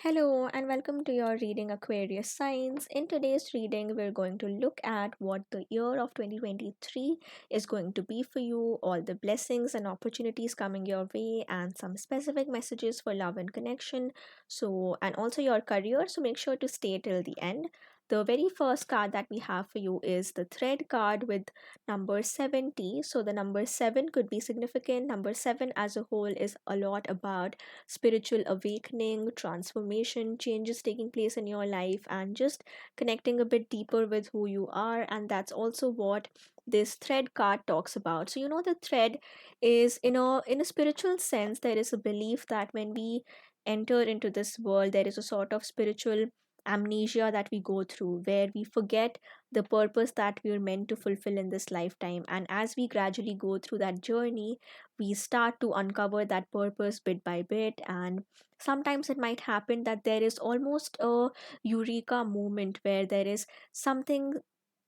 Hello and welcome to your reading Aquarius Signs. In today's reading, we're going to look at what the year of 2023 is going to be for you, all the blessings and opportunities coming your way, and some specific messages for love and connection. And also your career. So, make sure to stay till the end. The very first card that we have for you is the thread card with number 70. So, the number 7 could be significant. Number 7 as a whole is a lot about spiritual awakening, transformation, changes taking place in your life, and just connecting a bit deeper with who you are. And that's also what this thread card talks about. So the thread is in a spiritual sense, there is a belief that when we enter into this world, there is a sort of spiritual amnesia that we go through where we forget the purpose that we are meant to fulfill in this lifetime. And as we gradually go through that journey, we start to uncover that purpose bit by bit. And sometimes it might happen that there is almost a eureka moment where there is something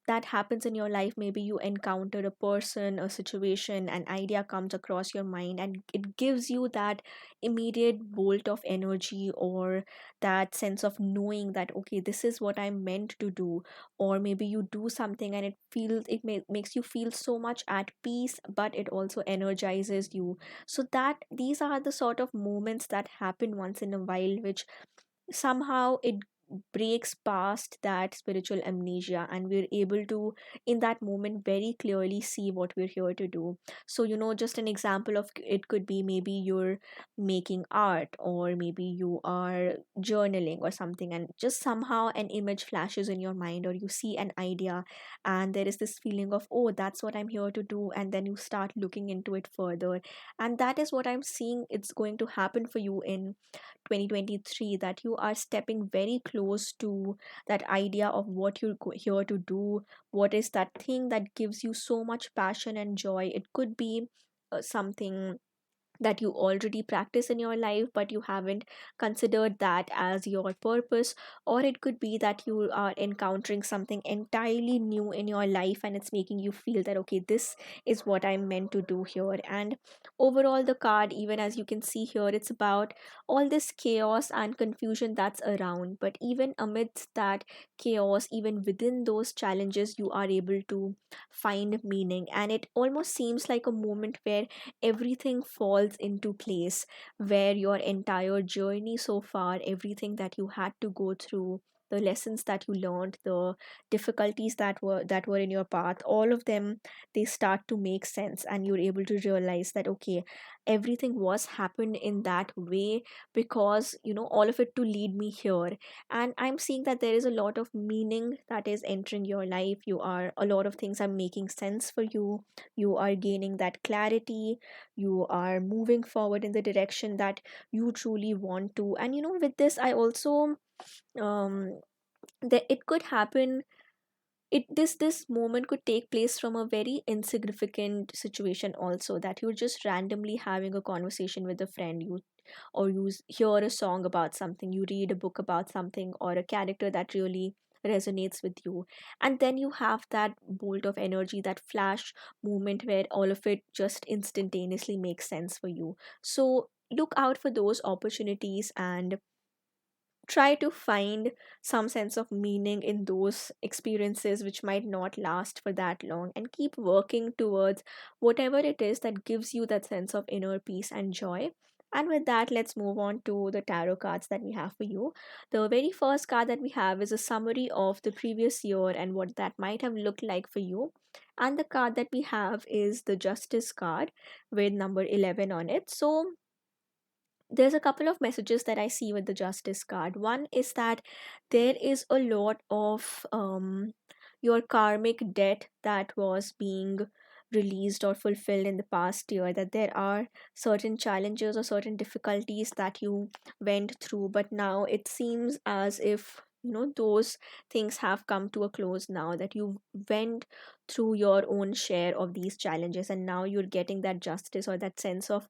that happens in your life. Maybe you encounter a person, a situation, an idea comes across your mind, and it gives you that immediate bolt of energy, or that sense of knowing that okay, this is what I'm meant to do. Or maybe you do something and it makes you feel so much at peace, but it also energizes you. So that these are the sort of moments that happen once in a while, which somehow it breaks past that spiritual amnesia, and we're able to in that moment very clearly see what we're here to do. So just an example of it could be maybe you're making art, or maybe you are journaling or something, and just somehow an image flashes in your mind, or you see an idea, and there is this feeling of, oh, that's what I'm here to do, and then you start looking into it further. And that is what I'm seeing it's going to happen for you in 2023, that you are stepping very close to that idea of what you're here to do. What is that thing that gives you so much passion and joy? It could be something that you already practice in your life, but you haven't considered that as your purpose. Or it could be that you are encountering something entirely new in your life, and it's making you feel that okay, this is what I'm meant to do here. And overall, the card, even as you can see here, it's about all this chaos and confusion that's around. But even amidst that chaos, even within those challenges, you are able to find meaning. And it almost seems like a moment where everything falls into place, where your entire journey so far, everything that you had to go through, the lessons that you learned, the difficulties that were in your path, all of them, they start to make sense, and you're able to realize that okay, everything was happened in that way, because all of it to lead me here. And I'm seeing that there is a lot of meaning that is entering your life. You are a lot of things are making sense for you. You are gaining that clarity. You are moving forward in the direction that you truly want to. And with this, I also that it could happen, this moment could take place from a very insignificant situation also, that you're just randomly having a conversation with a friend, hear a song about something, you read a book about something, or a character that really resonates with you. And then you have that bolt of energy, that flash moment where all of it just instantaneously makes sense for you. So look out for those opportunities, and try to find some sense of meaning in those experiences which might not last for that long, and keep working towards whatever it is that gives you that sense of inner peace and joy. And with that, let's move on to the tarot cards that we have for you. The very first card that we have is a summary of the previous year and what that might have looked like for you. And the card that we have is the Justice card with number 11 on it. So there's a couple of messages that I see with the Justice card. One is that there is a lot of your karmic debt that was being released or fulfilled in the past year, that there are certain challenges or certain difficulties that you went through, but now it seems as if those things have come to a close now, that you went through your own share of these challenges, and now you're getting that justice or that sense of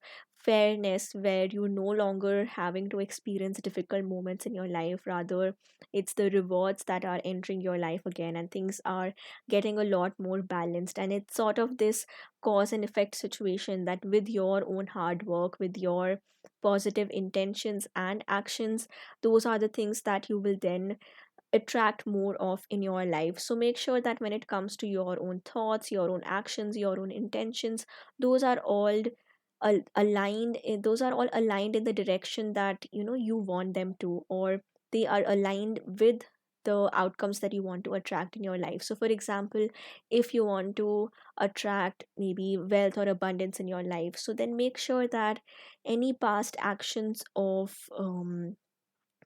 fairness, where you're no longer having to experience difficult moments in your life. Rather, it's the rewards that are entering your life again, and things are getting a lot more balanced. And it's sort of this cause and effect situation that with your own hard work, with your positive intentions and actions, those are the things that you will then attract more of in your life. So make sure that when it comes to your own thoughts, your own actions, your own intentions, those are all those are all aligned in the direction that you want them to, or they are aligned with the outcomes that you want to attract in your life. So for example, if you want to attract maybe wealth or abundance in your life, so then make sure that any past actions of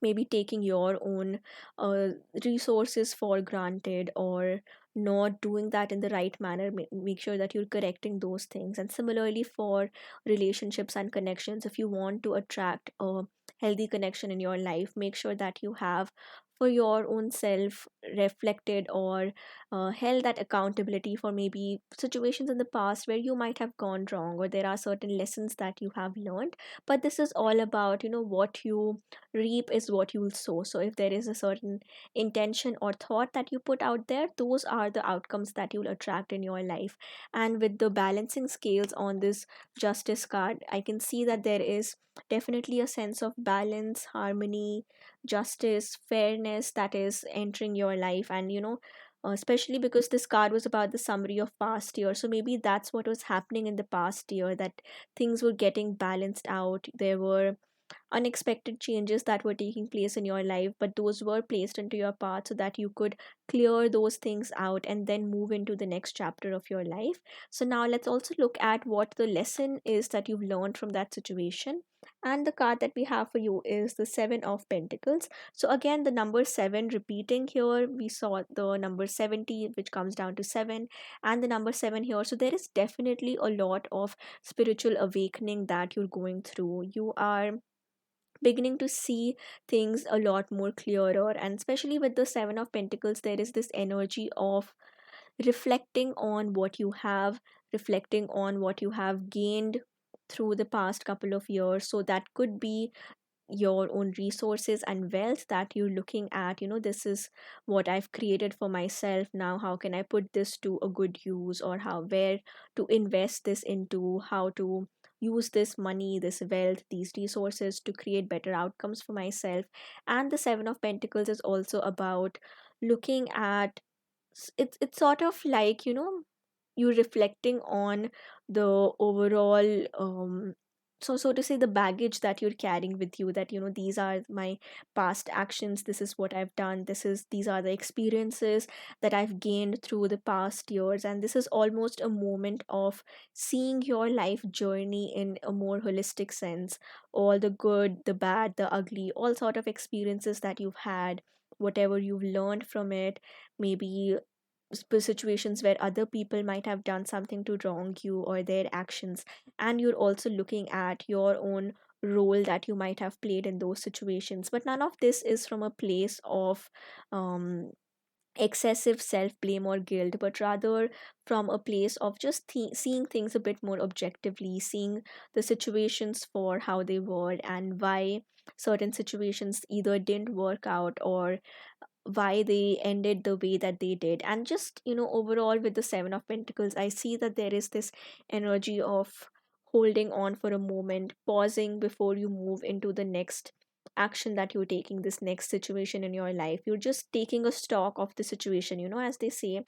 maybe taking your own uh, resources for granted, or not doing that in the right manner, make sure that you're correcting those things. And similarly for relationships and connections, if you want to attract a healthy connection in your life, make sure that you have for your own self reflected, or held that accountability for maybe situations in the past where you might have gone wrong, or there are certain lessons that you have learned. But this is all about what you reap is what you'll sow. So if there is a certain intention or thought that you put out there, those are the outcomes that you'll attract in your life. And with the balancing scales on this justice card, I can see that there is definitely a sense of balance, harmony, justice, fairness that is entering your life. And especially because this card was about the summary of past year, so maybe that's what was happening in the past year, that things were getting balanced out. There were unexpected changes that were taking place in your life, but those were placed into your path so that you could clear those things out and then move into the next chapter of your life. So now let's also look at what the lesson is that you've learned from that situation. And the card that we have for you is the Seven of Pentacles. So again, the number seven repeating here, we saw the number 70, which comes down to seven, and the number seven here. So there is definitely a lot of spiritual awakening that you're going through. You are beginning to see things a lot more clearer, and especially with the Seven of Pentacles, there is this energy of reflecting on what you have, reflecting on what you have gained through the past couple of years. So that could be your own resources and wealth that you're looking at. This is what I've created for myself. Now how can I put this to a good use, or how, where to invest this into, how to use this money, this wealth, these resources to create better outcomes for myself. And the Seven of Pentacles is also about looking at it's sort of like you reflecting on the overall so to say, the baggage that you're carrying with you, that these are my past actions, this is what I've done, these are the experiences that I've gained through the past years. And this is almost a moment of seeing your life journey in a more holistic sense. All the good, the bad, the ugly, all sort of experiences that you've had, whatever you've learned from it, maybe situations where other people might have done something to wrong you, or their actions. And you're also looking at your own role that you might have played in those situations. But none of this is from a place of um excessive self blame or guilt, but rather from a place of just seeing things a bit more objectively, seeing the situations for how they were, and why certain situations either didn't work out, or why they ended the way that they did. And just overall, with the Seven of Pentacles, I see that there is this energy of holding on for a moment, pausing before you move into the next action that you're taking, this next situation in your life. You're just taking a stock of the situation, as they say,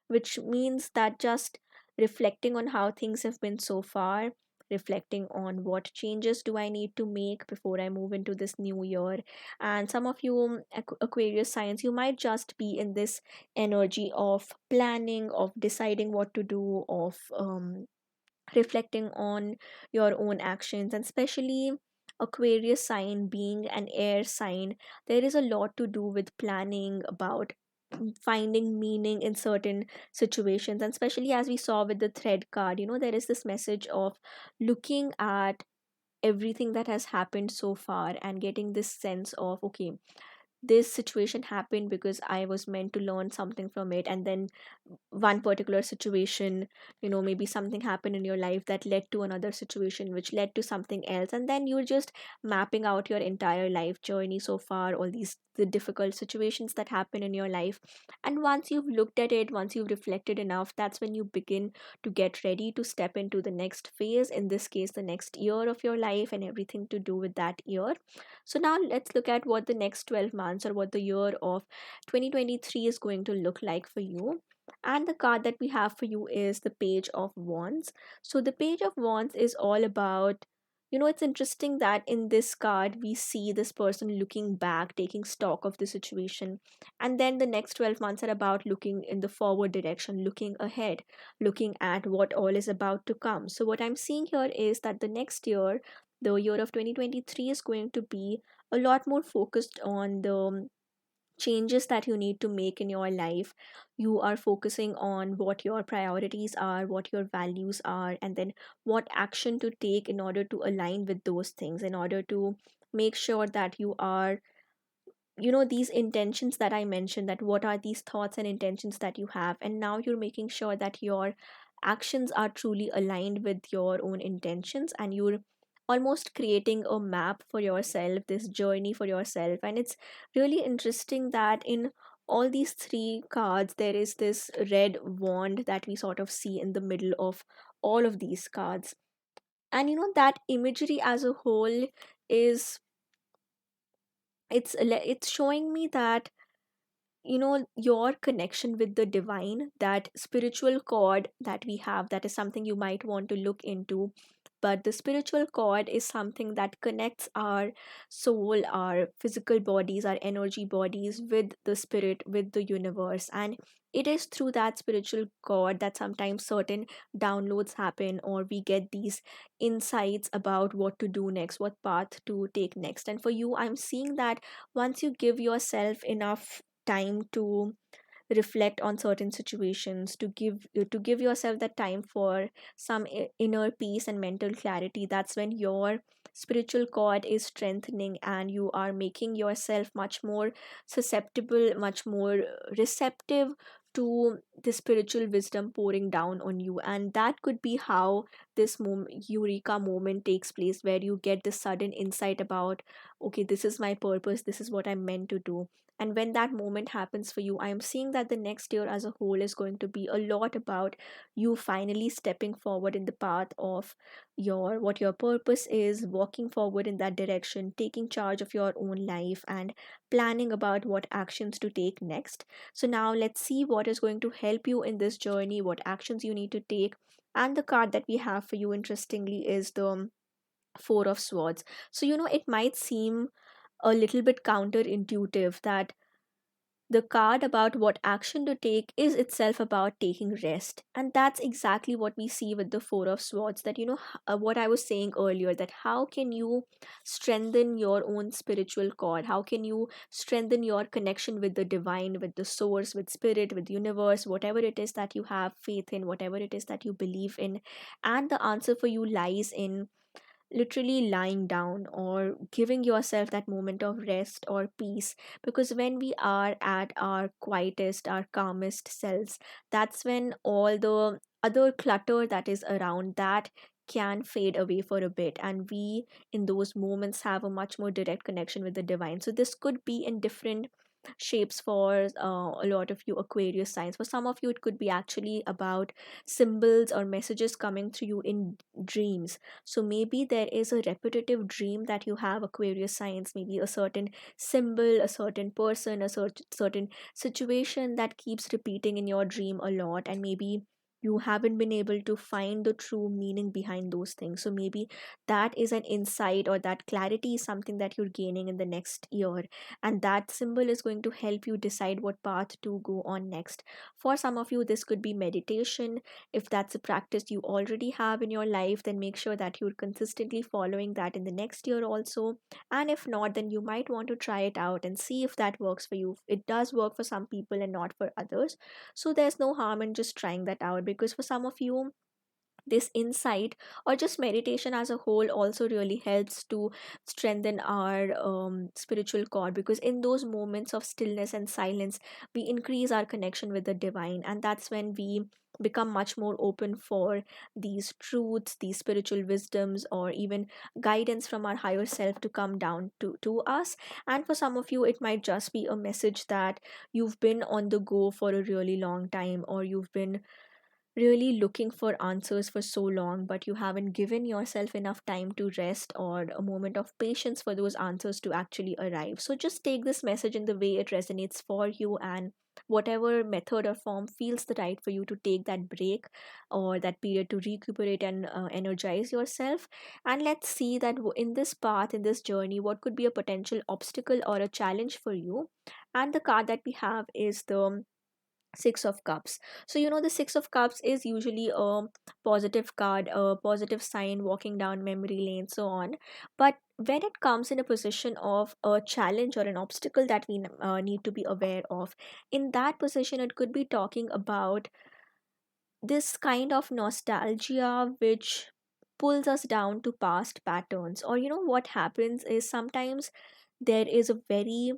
which means that just reflecting on how things have been so far, reflecting on what changes do I need to make before I move into this new year. And some of you, Aquarius signs, you might just be in this energy of planning, of deciding what to do, of reflecting on your own actions. And especially Aquarius sign being an air sign, there is a lot to do with planning, about finding meaning in certain situations. And especially as we saw with the thread card, there is this message of looking at everything that has happened so far and getting this sense of, okay, this situation happened because I was meant to learn something from it, and then one particular situation, maybe something happened in your life that led to another situation which led to something else, and then you're just mapping out your entire life journey so far, all these the difficult situations that happen in your life. And once you've looked at it, once you've reflected enough, that's when you begin to get ready to step into the next phase, in this case the next year of your life and everything to do with that year. So now let's look at what the next 12 months or what the year of 2023 is going to look like for you. And the card that we have for you is the Page of Wands. So the Page of Wands is all about, it's interesting that in this card we see this person looking back, taking stock of the situation. And then the next 12 months are about looking in the forward direction, looking ahead, looking at what all is about to come. So what I'm seeing here is that the next year, the year of 2023, is going to be a lot more focused on the changes that you need to make in your life. You are focusing on what your priorities are, what your values are, and then what action to take in order to align with those things, in order to make sure that you are, these intentions that I mentioned, that what are these thoughts and intentions that you have, and now you're making sure that your actions are truly aligned with your own intentions, and you're almost creating a map for yourself, this journey for yourself. And it's really interesting that in all these three cards there is this red wand that we sort of see in the middle of all of these cards. And that imagery as a whole is, it's showing me that your connection with the divine, that spiritual cord that we have, that is something you might want to look into. But the spiritual cord is something that connects our soul, our physical bodies, our energy bodies with the spirit, with the universe. And it is through that spiritual cord that sometimes certain downloads happen, or we get these insights about what to do next, what path to take next. And for you, I'm seeing that once you give yourself enough time to reflect on certain situations, to give yourself that time for some inner peace and mental clarity, that's when your spiritual cord is strengthening, and you are making yourself much more susceptible, much more receptive to the spiritual wisdom pouring down on you. And that could be how this eureka moment takes place, where you get this sudden insight about, okay, this is my purpose, this is what I'm meant to do. And when that moment happens for you, I am seeing that the next year as a whole is going to be a lot about you finally stepping forward in the path of what your purpose is, walking forward in that direction, taking charge of your own life, and planning about what actions to take next. So now let's see what is going to help you in this journey, what actions you need to take. And the card that we have for you, interestingly, is the Four of Swords. So it might seem a little bit counterintuitive that the card about what action to take is itself about taking rest. And that's exactly what we see with the Four of Swords. That, what I was saying earlier, that how can you strengthen your own spiritual cord? How can you strengthen your connection with the divine, with the source, with spirit, with universe, whatever it is that you have faith in, whatever it is that you believe in? And the answer for you lies in literally lying down or giving yourself that moment of rest or peace. Because when we are at our quietest, our calmest selves, that's when all the other clutter that is around that can fade away for a bit, and we in those moments have a much more direct connection with the divine. So this could be in different shapes for a lot of you Aquarius signs. For some of you it could be actually about symbols or messages coming to you in dreams. So maybe there is a repetitive dream that you have, Aquarius signs, maybe a certain symbol, a certain person, a certain situation that keeps repeating in your dream a lot, and maybe you haven't been able to find the true meaning behind those things. So maybe that is an insight, or that clarity is something that you're gaining in the next year, and that symbol is going to help you decide what path to go on next. For some of you this could be meditation. If that's a practice you already have in your life, then make sure that you're consistently following that in the next year also. And if not, then you might want to try it out and see if that works for you. It does work for some people and not for others. So there's no harm in just trying that out, because for some of you this insight or just meditation as a whole also really helps to strengthen our spiritual core, because in those moments of stillness and silence we increase our connection with the divine, and that's when we become much more open for these truths, these spiritual wisdoms, or even guidance from our higher self to come down to us. And for some of you it might just be a message that you've been on the go for a really long time, or you've been really looking for answers for so long, but you haven't given yourself enough time to rest or a moment of patience for those answers to actually arrive. So just take this message in the way it resonates for you, and whatever method or form feels the right for you to take that break or that period to recuperate and energize yourself. And let's see that in this path, in this journey, what could be a potential obstacle or a challenge for you. And the card that we have is the Six of Cups. So, the Six of Cups is usually a positive card, a positive sign, walking down memory lane, so on. But when it comes in a position of a challenge or an obstacle that we need to be aware of, in that position, it could be talking about this kind of nostalgia which pulls us down to past patterns. Or, what happens is sometimes there is a very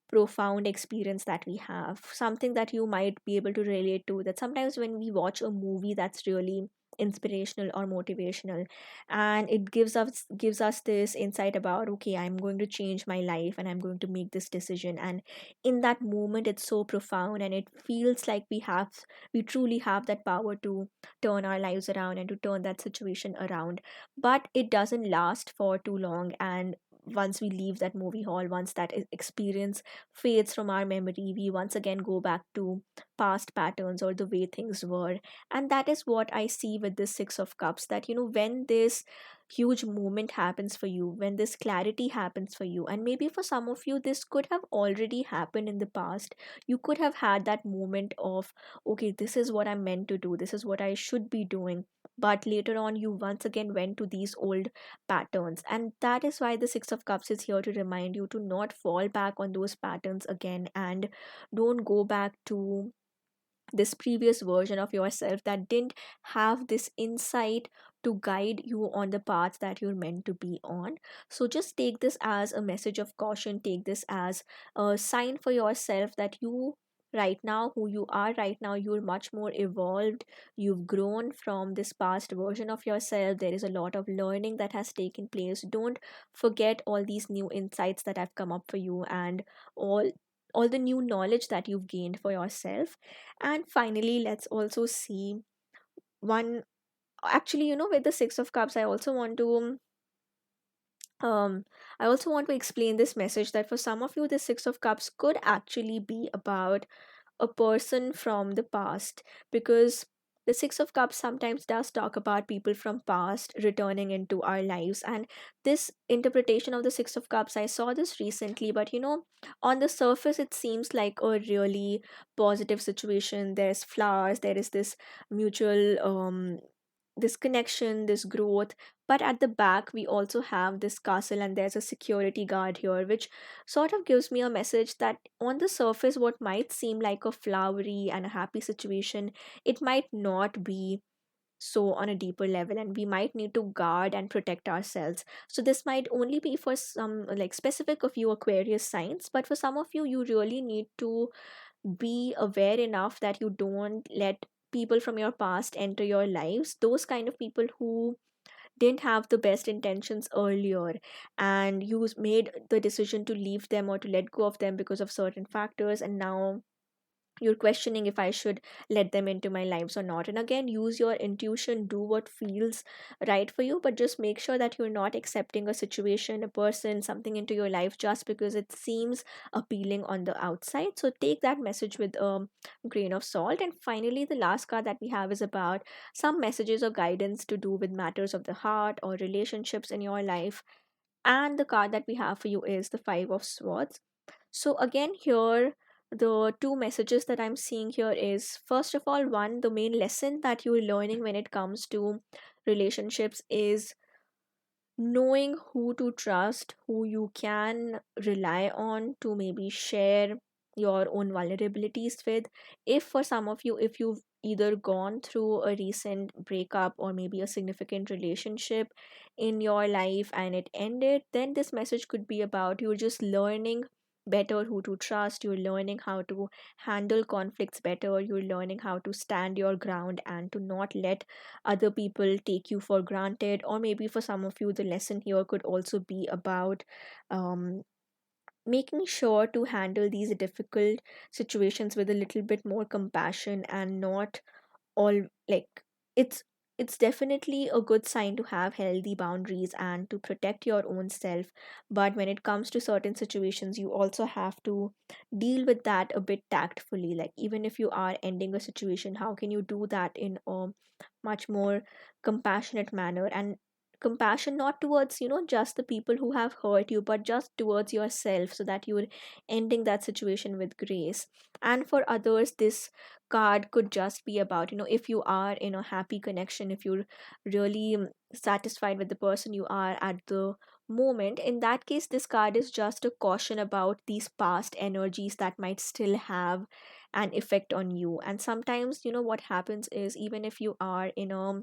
profound experience that we have, something that you might be able to relate to, that sometimes when we watch a movie that's really inspirational or motivational, and it gives us this insight about, okay, I'm going to change my life and I'm going to make this decision. And in that moment it's so profound, and it feels like we truly have that power to turn our lives around and to turn that situation around. But it doesn't last for too long, and once we leave that movie hall, once that experience fades from our memory, we once again go back to past patterns or the way things were. And that is what I see with this Six of Cups, that when this huge moment happens for you, when this clarity happens for you, and maybe for some of you this could have already happened in the past. You could have had that moment of, okay, this is what I'm meant to do, this is what I should be doing, but later on you once again went to these old patterns. And that is why the Six of Cups is here to remind you to not fall back on those patterns again, and don't go back to this previous version of yourself that didn't have this insight to guide you on the path that you're meant to be on. So just take this as a message of caution, take this as a sign for yourself that you right now, who you are right now, you're much more evolved. You've grown from this past version of yourself. There is a lot of learning that has taken place. Don't forget all these new insights that have come up for you, and all all the new knowledge that you've gained for yourself. And finally, let's also see one. Actually, with the Six of Cups, um I also want to explain this message that for some of you, the Six of Cups could actually be about a person from the past, because the Six of Cups sometimes does talk about people from past returning into our lives. And this interpretation of the Six of Cups, I saw this recently, but on the surface it seems like a really positive situation. There's flowers, there is this mutual this connection, this growth. But at the back, we also have this castle, and there's a security guard here, which sort of gives me a message that on the surface, what might seem like a flowery and a happy situation, it might not be so on a deeper level, and we might need to guard and protect ourselves. So this might only be for some like specific of you Aquarius signs, but for some of you, you really need to be aware enough that you don't let people from your past enter your lives, those kind of people who didn't have the best intentions earlier, and you made the decision to leave them or to let go of them because of certain factors, and now you're questioning if I should let them into my lives or not. And again, use your intuition, do what feels right for you, but just make sure that you're not accepting a situation, a person, something into your life just because it seems appealing on the outside. So take that message with a grain of salt. And finally, the last card that we have is about some messages or guidance to do with matters of the heart or relationships in your life. And the card that we have for you is the Five of Swords. So again, here the two messages that I'm seeing here is, first of all, one, the main lesson that you're learning when it comes to relationships is knowing who to trust, who you can rely on to maybe share your own vulnerabilities with. If for some of you, if you've either gone through a recent breakup or maybe a significant relationship in your life and it ended, then this message could be about you're just learning better who to trust, you're learning how to handle conflicts better, you're learning how to stand your ground and to not let other people take you for granted. Or maybe for some of you, the lesson here could also be about um, making sure to handle these difficult situations with a little bit more compassion and not all like it's it's definitely a good sign to have healthy boundaries and to protect your own self, but when it comes to certain situations you also have to deal with that a bit tactfully. Like even if you are ending a situation, how can you do that in a much more compassionate manner, and compassion not towards just the people who have hurt you, but just towards yourself, so that you're ending that situation with grace. And for others, this card could just be about, if you are in a happy connection, if you're really satisfied with the person you are at the moment, in that case this card is just a caution about these past energies that might still have an effect on you. And sometimes, what happens is, even if you are in a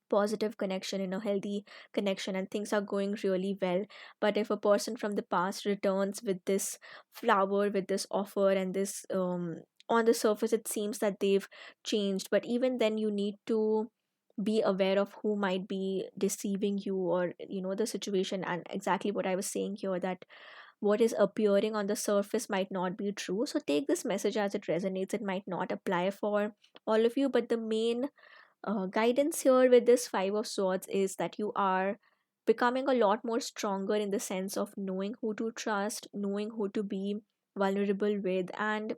positive connection, in a healthy connection, and things are going really well, but if a person from the past returns with this flower, with this offer, and this on the surface it seems that they've changed, but even then you need to be aware of who might be deceiving you, or the situation. And exactly what I was saying here, that what is appearing on the surface might not be true. So take this message as it resonates. It might not apply for all of you, but the main guidance here with this Five of Swords is that you are becoming a lot more stronger in the sense of knowing who to trust, knowing who to be vulnerable with. And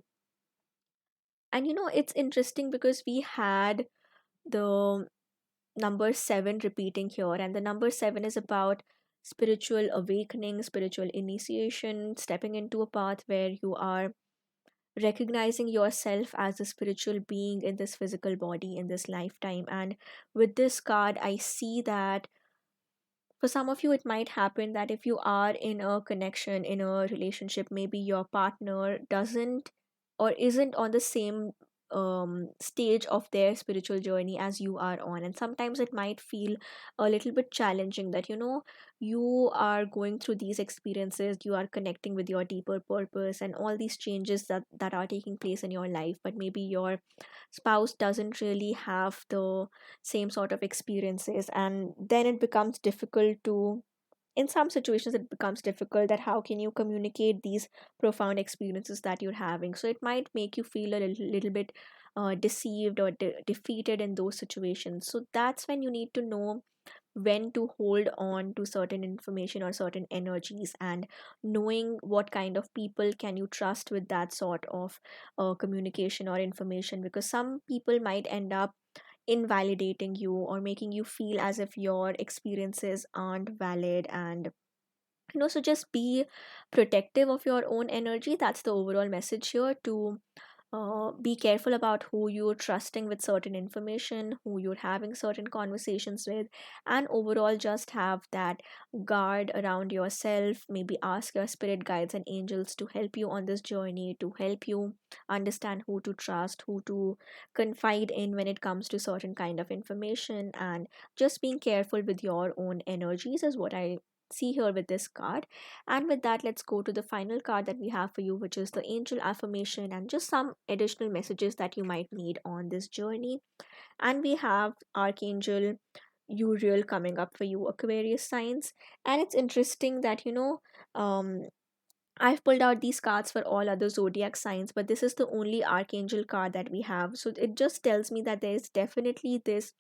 it's interesting because we had the number 7 repeating here, and the number 7 is about spiritual awakening, spiritual initiation, stepping into a path where you are recognizing yourself as a spiritual being in this physical body in this lifetime. And with this card, I see that for some of you it might happen that if you are in a connection, in a relationship, maybe your partner doesn't or isn't on the same stage of their spiritual journey as you are on, and sometimes it might feel a little bit challenging that you are going through these experiences, you are connecting with your deeper purpose and all these changes that are taking place in your life, but maybe your spouse doesn't really have the same sort of experiences, and then it becomes difficult to, in some situations it becomes difficult that how can you communicate these profound experiences that you're having. So it might make you feel a little bit deceived or defeated in those situations. So that's when you need to know when to hold on to certain information or certain energies, and knowing what kind of people can you trust with that sort of communication or information, because some people might end up invalidating you or making you feel as if your experiences aren't valid. And so just be protective of your own energy. That's the overall message here, to be careful about who you're trusting with certain information, who you're having certain conversations with, and overall just have that guard around yourself. Maybe ask your spirit guides and angels to help you on this journey, to help you understand who to trust, who to confide in when it comes to certain kind of information. And just being careful with your own energies is what I see here with this card. And with that, let's go to the final card that we have for you, which is the angel affirmation and just some additional messages that you might need on this journey. And we have Archangel Uriel coming up for you, Aquarius signs. And it's interesting that, I've pulled out these cards for all other zodiac signs, but this is the only archangel card that we have. So it just tells me that there is definitely this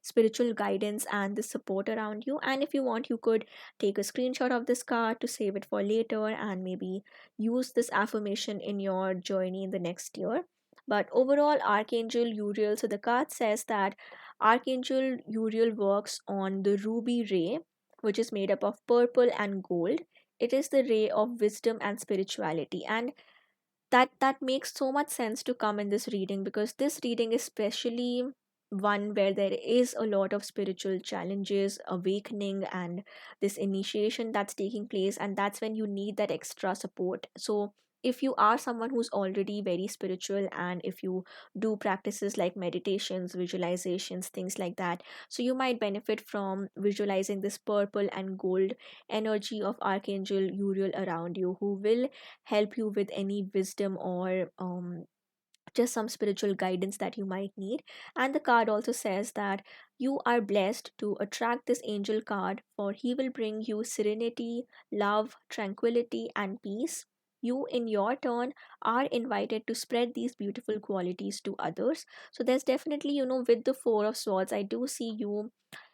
spiritual guidance and the support around you. And if you want, you could take a screenshot of this card to save it for later and maybe use this affirmation in your journey in the next year. But overall, Archangel Uriel, so the card says that Archangel Uriel works on the ruby ray, which is made up of purple and gold. It is the ray of wisdom and spirituality, and that makes so much sense to come in this reading, because this reading is especially one where there is a lot of spiritual challenges, awakening, and this initiation that's taking place, and that's when you need that extra support. So if you are someone who's already very spiritual, and if you do practices like meditations, visualizations, things like that, so you might benefit from visualizing this purple and gold energy of Archangel Uriel around you, who will help you with any wisdom or just some spiritual guidance that you might need. And the card also says that you are blessed to attract this angel card, for he will bring you serenity, love, tranquility, and peace. You, in your turn, are invited to spread these beautiful qualities to others. So, there's definitely, with the Four of Swords, I do see you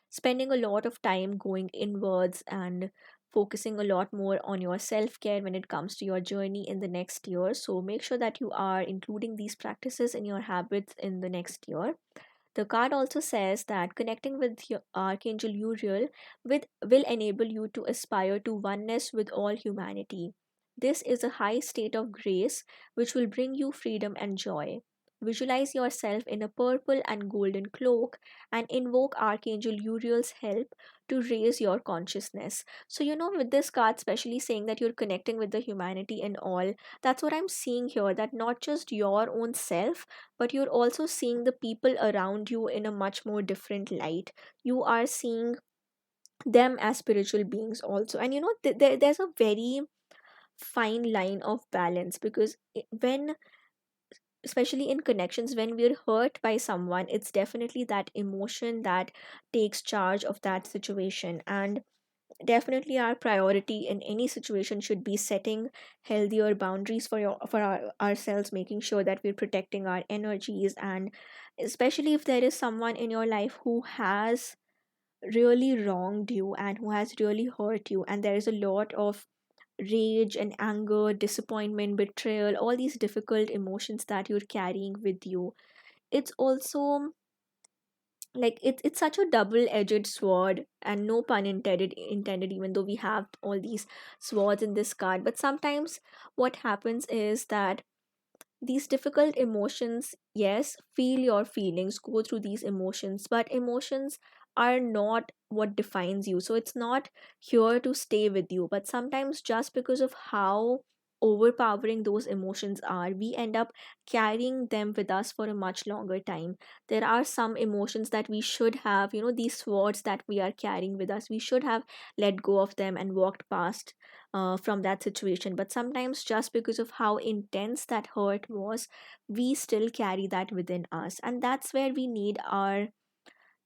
spending a lot of time going inwards and focusing a lot more on your self care when it comes to your journey in the next year. So make sure that you are including these practices in your habits in the next year. The card also says that connecting with your Archangel Uriel will enable you to aspire to oneness with all humanity. This is a high state of grace which will bring you freedom and joy. Visualize yourself in a purple and golden cloak and invoke Archangel Uriel's help to raise your consciousness. So, with this card, especially saying that you're connecting with the humanity and all, that's what I'm seeing here, that not just your own self, but you're also seeing the people around you in a much more different light. You are seeing them as spiritual beings also. And there's a very fine line of balance, because when, especially in connections, when we're hurt by someone, it's definitely that emotion that takes charge of that situation. And definitely our priority in any situation should be setting healthier boundaries ourselves, making sure that we're protecting our energies. And especially if there is someone in your life who has really wronged you and who has really hurt you, and there is a lot of rage and anger, disappointment, betrayal, all these difficult emotions that you're carrying with you, it's also like it's such a double-edged sword, and no pun intended, even though we have all these swords in this card. But sometimes what happens is that these difficult emotions, yes, feel your feelings, go through these emotions, but emotions are not what defines you. So it's not here to stay with you. But sometimes, just because of how overpowering those emotions are, we end up carrying them with us for a much longer time. There are some emotions that we should have, these swords that we are carrying with us, we should have let go of them and walked past from that situation. But sometimes, just because of how intense that hurt was, we still carry that within us. And that's where we need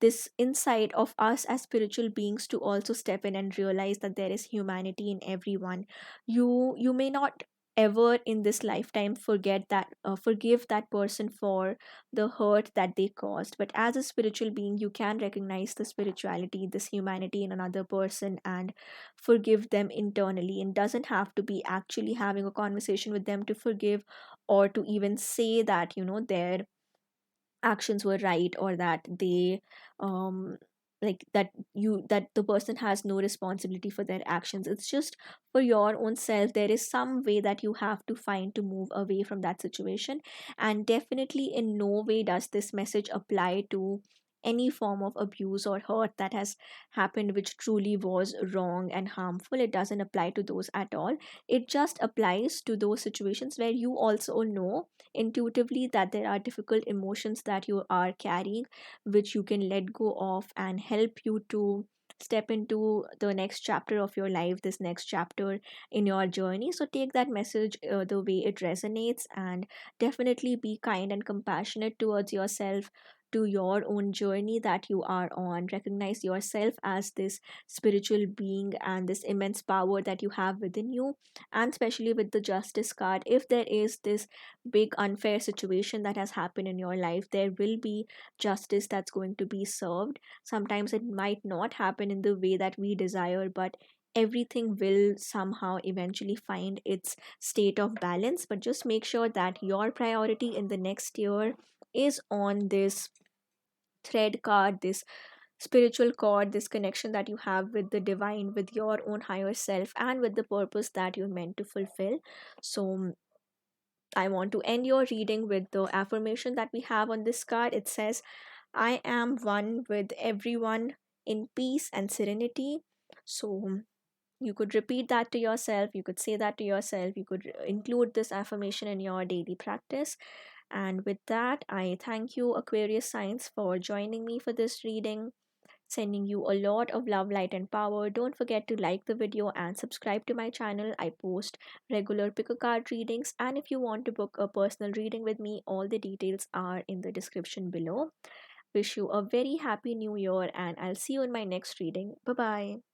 this insight of us as spiritual beings to also step in and realize that there is humanity in everyone. You may not ever in this lifetime forgive that person for the hurt that they caused, but as a spiritual being, you can recognize the spirituality, this humanity in another person, and forgive them internally. It doesn't have to be actually having a conversation with them to forgive, or to even say that their actions were right, or that they um that the person has no responsibility for their actions. It's just for your own self, there is some way that you have to find to move away from that situation. And definitely in no way does this message apply to any form of abuse or hurt that has happened, which truly was wrong and harmful. It doesn't apply to those at all. It just applies to those situations where you also know intuitively that there are difficult emotions that you are carrying, which you can let go of and help you to step into the next chapter of your life, this next chapter in your journey. So take that message the way it resonates, and definitely be kind and compassionate towards yourself, to your own journey that you are on. Recognize yourself as this spiritual being and this immense power that you have within you. And especially with the justice card, if there is this big unfair situation that has happened in your life, there will be justice that's going to be served. Sometimes it might not happen in the way that we desire, but everything will somehow eventually find its state of balance. But just make sure that your priority in the next year is on this thread card, this spiritual cord, this connection that you have with the divine, with your own higher self, and with the purpose that you're meant to fulfill. So I want to end your reading with the affirmation that we have on this card. It says, I am one with everyone in peace and serenity. So You could repeat that to yourself, you could say that to yourself, you could include this affirmation in your daily practice. And with that, I thank you, Aquarius Science, for joining me for this reading. Sending you a lot of love, light, and power. Don't forget to like the video and subscribe to my channel. I post regular pick a card readings, and if you want to book a personal reading with me, all the details are in the description below. Wish you a very happy new year, and I'll see you in my next reading. Bye bye.